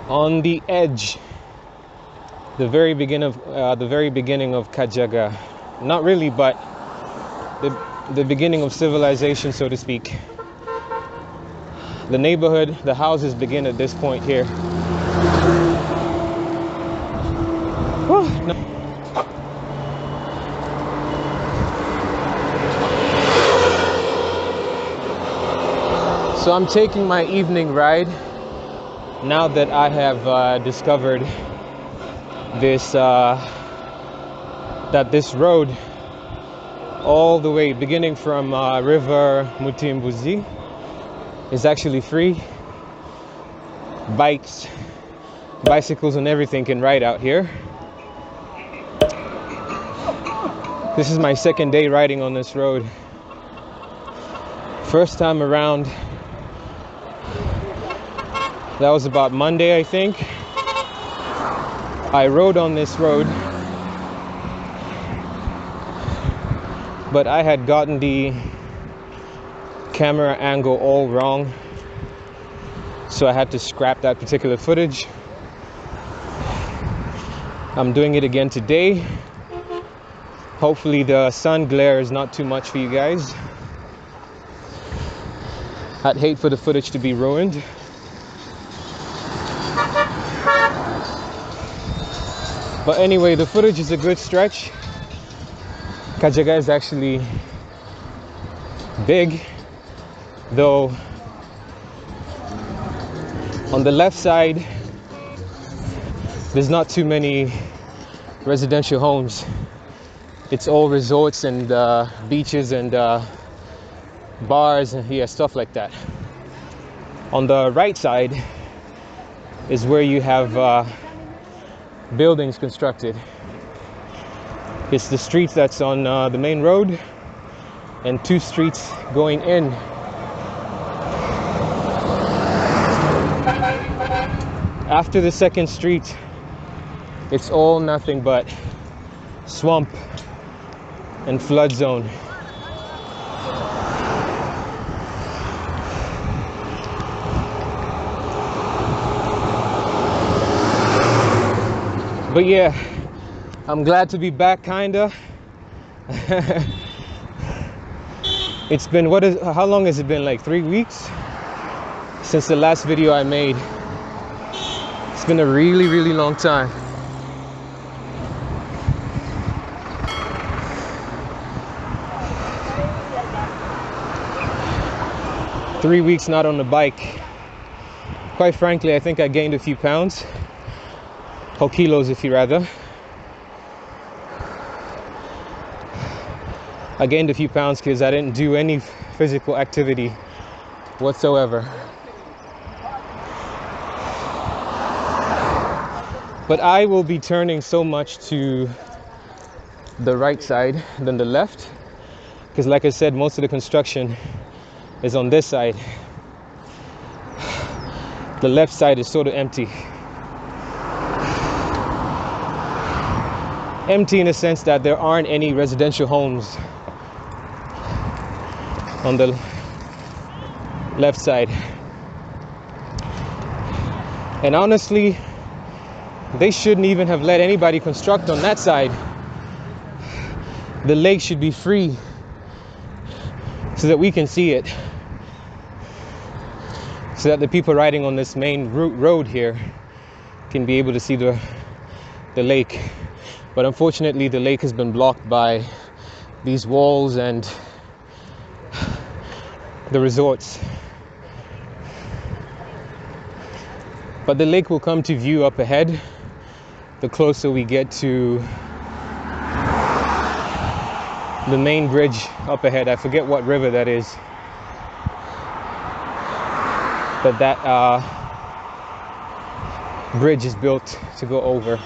On the edge, the very beginning of Kajaga. Not really, but the beginning of civilization, so to speak. The neighborhood, the houses begin at this point here. Whew, no. So I'm taking my evening ride now that I have discovered this that this road all the way beginning from River Mutimbuzi is actually free. Bicycles and everything can ride out here. This is my second day riding on this road. First time around, that was about Monday, I think. I rode on this road, but I had gotten the camera angle all wrong, so I had to scrap that particular footage. I'm doing it again today. Hopefully the sun glare is not too much for you guys. I'd hate for the footage to be ruined. But anyway, the footage is a good stretch. Kajaga is actually big, though on the left side there's not too many residential homes. It's all resorts and beaches and bars and stuff like that. On the right side is where you have buildings constructed. It's the street that's on the main road and two streets going in. After the second street, it's all nothing but swamp and flood zone. But yeah, I'm glad to be back, kinda. It's been, how long has it been? Like 3 weeks since the last video I made. It's been a really, really long time. Three weeks not on the bike. Quite frankly, I think I gained a few pounds. Or kilos, if you rather. I gained a few pounds because I didn't do any physical activity whatsoever. But I will be turning so much to the right side than the left, because like I said, most of the construction is on this side. The left side is sort of empty. Empty in the sense that there aren't any residential homes on the left side. And honestly, they shouldn't even have let anybody construct on that side. The lake should be free so that we can see it. So that the people riding on this main road here can be able to see the lake. But unfortunately, the lake has been blocked by these walls and the resorts. But the lake will come to view up ahead the closer we get to the main bridge up ahead. I forget what river that is. But that bridge is built to go over.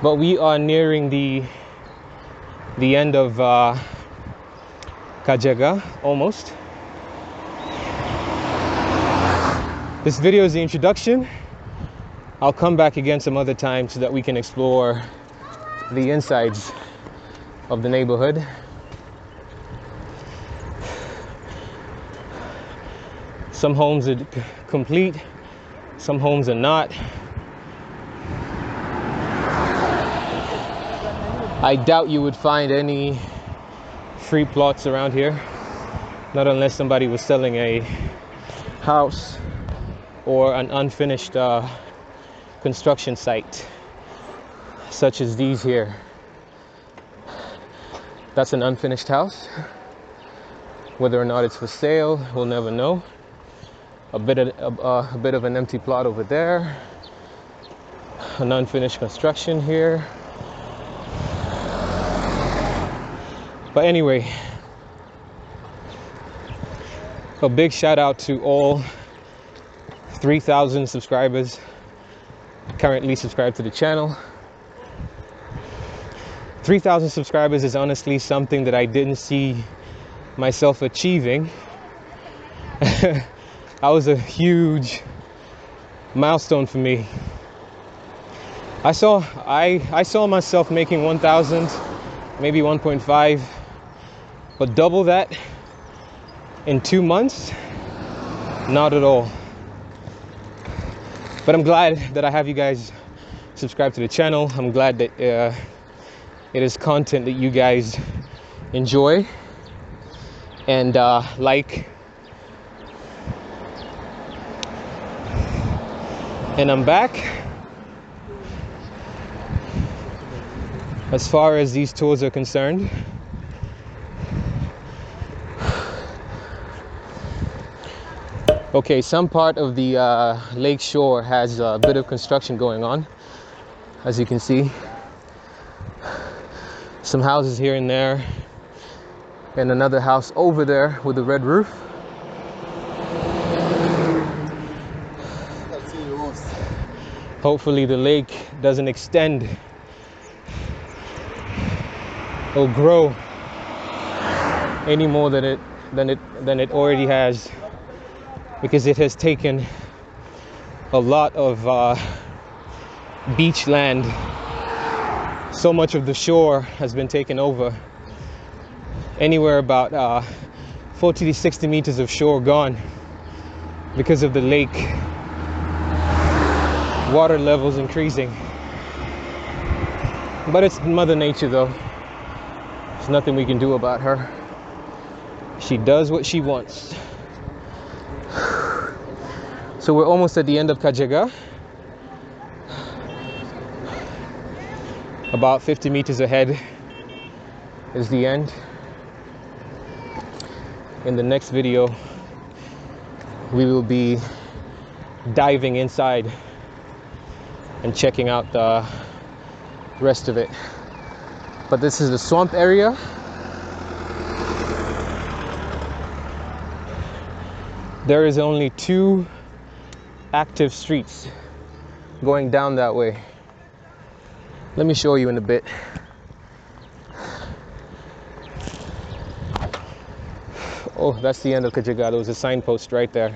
But we are nearing the end of Kajaga, almost. This video is the introduction. I'll come back again some other time so that we can explore the insides of the neighborhood. Some homes are complete, some homes are not. I doubt you would find any free plots around here, not unless somebody was selling a house or an unfinished construction site, such as these here. That's an unfinished house. Whether or not it's for sale, we'll never know. A bit of an empty plot over there. An unfinished construction here. But anyway, a big shout out to all 3,000 subscribers currently subscribed to the channel. 3,000 subscribers is honestly something that I didn't see myself achieving. That was a huge milestone for me. I saw myself making 1,000, maybe 1.5, but double that in 2 months, not at all. But I'm glad that I have you guys subscribe to the channel. I'm glad that it is content that you guys enjoy and like. And I'm back. As far as these tours are concerned, okay, some part of the lake shore has a bit of construction going on, as you can see. Some houses here and there, and another house over there with a red roof. Hopefully the lake doesn't extend or grow any more than it already has, because it has taken a lot of beach land. So much of the shore has been taken over. Anywhere about 40 to 60 meters of shore gone because of the lake water levels increasing. But it's Mother Nature though. There's nothing we can do about her. She does what she wants. So we're almost at the end of Kajaga. About 50 meters ahead is the end. In the next video, we will be diving inside and checking out the rest of it. But this is the swamp area. There is only 2 active streets going down that way. Let me show you in a bit. Oh, that's the end of Kajaga. There was a signpost right there.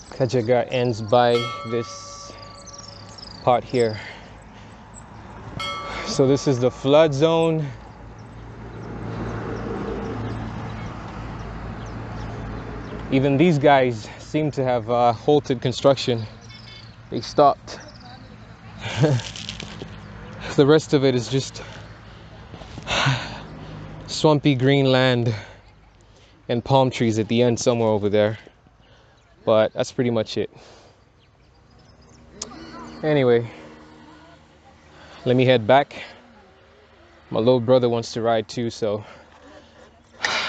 Kajaga ends by this part here. So this is the flood zone. Even these guys seem to have halted construction. They stopped. The rest of it is just swampy green land and palm trees at the end somewhere over there. But that's pretty much it. Anyway, let me head back. My little brother wants to ride too, so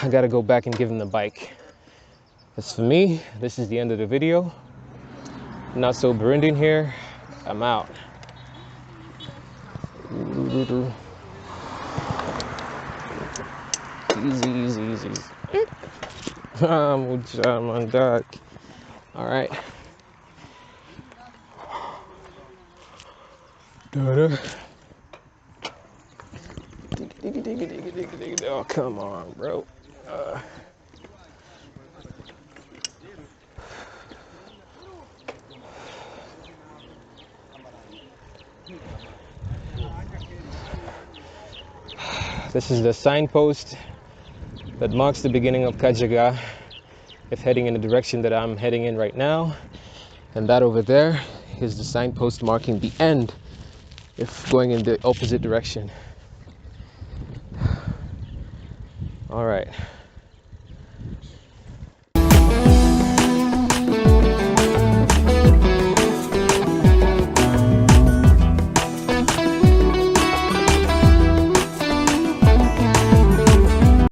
I gotta go back and give him the bike. As for me, this is the end of the video. Not.So.Burundian here. I'm out. Easy. I'm dark. All right. Oh, come on, bro. This is the signpost that marks the beginning of Kajaga if heading in the direction that I'm heading in right now. And that over there is the signpost marking the end if going in the opposite direction. All right.